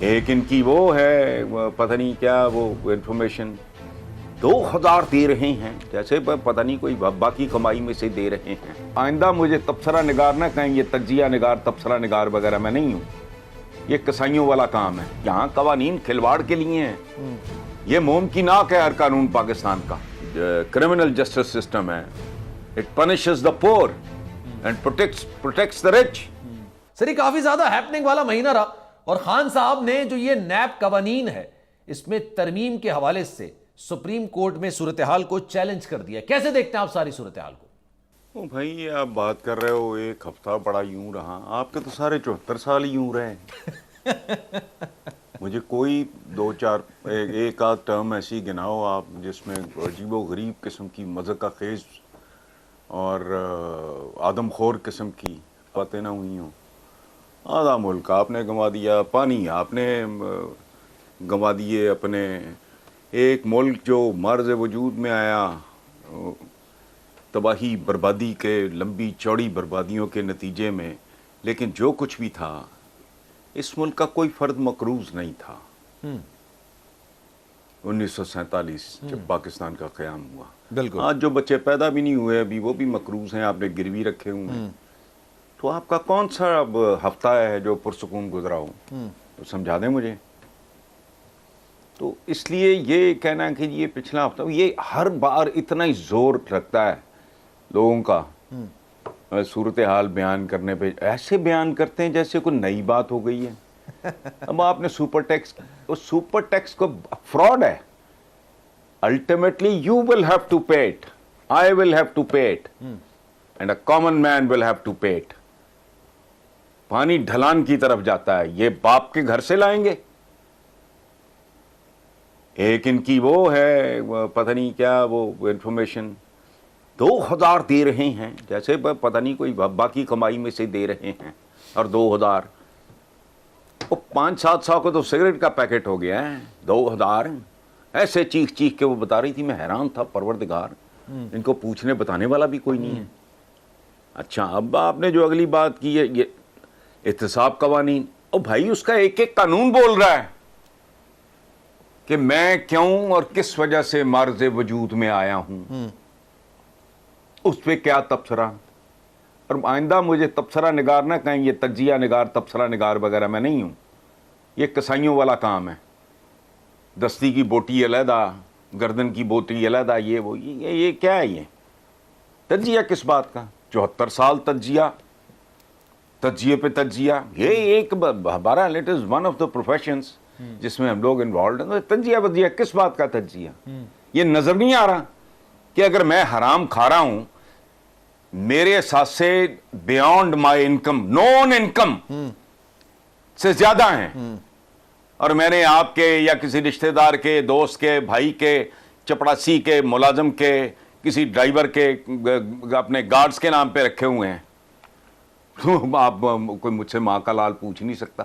ایک ان کی وہ ہے پتہ نہیں کیا وہ انفارمیشن 2000 دے رہے ہیں، جیسے پتہ نہیں کوئی باقی کمائی میں سے دے رہے ہیں۔ آئندہ مجھے تبصرہ نگار نہ کہیں، یہ تجزیہ نگار تبصرہ نگار وغیرہ میں نہیں ہوں، یہ کسائیوں والا کام ہے۔ یہاں قوانین کھلواڑ کے لیے ہیں، یہ ممکنات ہے ہر قانون پاکستان کا۔ کرمنل جسٹس سسٹم ہے، it punishes the poor and protects the rich. Sir یہ کافی زیادہ ہیپننگ والا مہینہ رہا، اور خان صاحب نے جو یہ نیب قوانین ہے اس میں ترمیم کے حوالے سے سپریم کورٹ میں صورتحال کو چیلنج کر دیا۔ کیسے دیکھتے ہیں آپ ساری صورتحال کو؟ بھائی آپ بات کر رہے ہو ایک ہفتہ بڑا یوں رہا، آپ کے تو سارے 74 سال ہی یوں رہے۔ مجھے کوئی دو چار ایک آدھ ٹرم ایسی گناؤ آپ جس میں عجیب و غریب قسم کی مذاق خیز اور آدم خور قسم کی باتیں نہ ہوئی ہوں۔ آدھا ملک آپ نے گنوا دیا، پانی آپ نے گنوا دیے اپنے، ایک ملک جو مرز وجود میں آیا تباہی بربادی کے، لمبی چوڑی بربادیوں کے نتیجے میں، لیکن جو کچھ بھی تھا اس ملک کا کوئی فرد مقروض نہیں تھا۔ 1947 جب پاکستان کا قیام ہوا، بالکل آج جو بچے پیدا بھی نہیں ہوئے ابھی وہ بھی مقروض ہیں، آپ نے گروی رکھے ہوئے ہیں۔ تو آپ کا کون سا اب ہفتہ ہے جو پرسکون گزرا ہو؟ تو سمجھا دیں مجھے۔ تو اس لیے یہ کہنا کہ یہ پچھلا ہفتہ، یہ ہر بار اتنا ہی زور رکھتا ہے لوگوں کا صورتحال بیان کرنے پہ، ایسے بیان کرتے ہیں جیسے کوئی نئی بات ہو گئی ہے۔ اب آپ نے سپر ٹیکس کو فراڈ ہے، ultimately you will have to pay it, I will have to pay it and a common man will have to pay it. پانی ڈھلان کی طرف جاتا ہے، یہ باپ کے گھر سے لائیں گے۔ ایک ان کی وہ ہے پتہ نہیں کیا وہ انفارمیشن 2000 دے رہے ہیں، جیسے پتہ نہیں کوئی باقی کمائی میں سے دے رہے ہیں، اور 2000 وہ 500-700 کو تو سگریٹ کا پیکٹ ہو گیا ہے۔ 2000 ایسے چیخ چیخ کے وہ بتا رہی تھی، میں حیران تھا، پروردگار ان کو پوچھنے بتانے والا بھی کوئی نہیں ہے۔ اچھا اب آپ نے جو اگلی بات کی ہے یہ احتساب قوانین، او بھائی اس کا ایک ایک قانون بول رہا ہے کہ میں کیوں اور کس وجہ سے مرز وجود میں آیا ہوں، اس پہ کیا تبصرہ۔ اور آئندہ مجھے تبصرہ نگار نہ کہیں، یہ تجزیہ نگار تبصرہ نگار وغیرہ میں نہیں ہوں، یہ کسائیوں والا کام ہے۔ دستی کی بوٹی علیحدہ، گردن کی بوٹی علیحدہ، یہ کیا ہے؟ یہ تجزیہ کس بات کا؟ 74 سال تجزیے پہ تجزیہ، یہ ایک ہمارا it is one of the professions جس میں ہم لوگ انوالوڈ ہیں۔ تجزیہ کس بات کا تجزیہ؟ یہ نظر نہیں آ رہا کہ اگر میں حرام کھا رہا ہوں، میرے ساتھ سے بیانڈ مائی انکم، نون انکم سے زیادہ ہیں، اور میں نے آپ کے یا کسی رشتہ دار کے، دوست کے، بھائی کے، چپڑاسی کے، ملازم کے، کسی ڈرائیور کے، اپنے گارڈز کے نام پہ رکھے ہوئے ہیں، تو آپ کوئی مجھ سے ماں کا لال پوچھ نہیں سکتا۔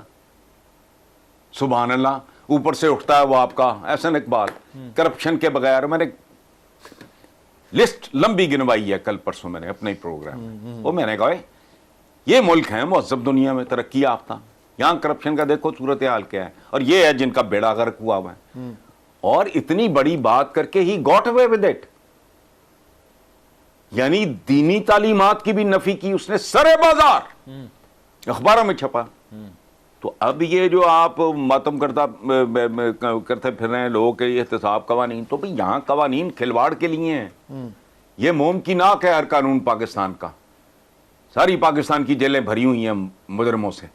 سبحان اللہ، اوپر سے اٹھتا ہے وہ آپ کا احسن اقبال، کرپشن کے بغیر۔ میں نے لسٹ لمبی گنوائی ہے کل پرسوں میں نے اپنے ہی پروگرام میں، وہ میں نے کہا یہ ملک ہے مہذب دنیا میں ترقی یافتہ، یہاں کرپشن کا دیکھو صورتحال کیا ہے، اور یہ ہے جن کا بیڑا غرق ہوا ہوا ہے۔ اور اتنی بڑی بات کر کے he got away with it, یعنی دینی تعلیمات کی بھی نفی کی اس نے، سرے بازار اخباروں میں چھپا۔ تو اب یہ جو آپ ماتم کرتے پھر رہے ہیں لوگوں کے احتساب قوانین، تو بھئی یہاں قوانین کھلواڑ کے لیے ہیں، یہ ممکنات ہے ہر قانون پاکستان کا۔ ساری پاکستان کی جیلیں بھری ہوئی ہیں مجرموں سے،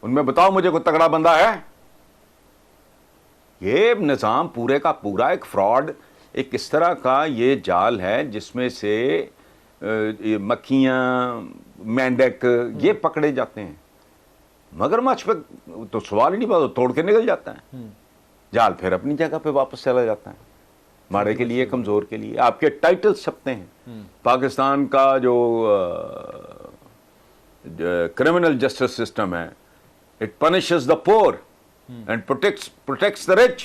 ان میں بتاؤ مجھے کوئی تگڑا بندہ ہے؟ یہ نظام پورے کا پورا ایک فراڈ، ایک اس طرح کا یہ جال ہے جس میں سے مکھیاں، مینڈک یہ پکڑے جاتے ہیں، مگرمچھ پہ تو سوال ہی نہیں پتا، توڑ کے نکل جاتا ہے، جال پھر اپنی جگہ پہ واپس چلا جاتا ہے، ماڑے کے لیے، کمزور کے لیے۔ آپ کے ٹائٹل چھپتے ہیں۔ پاکستان کا جو کرمنل جسٹس سسٹم ہے، it punishes the poor and protects the rich.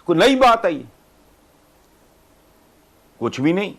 کوئی نئی بات ہے یہ؟ کچھ بھی نہیں۔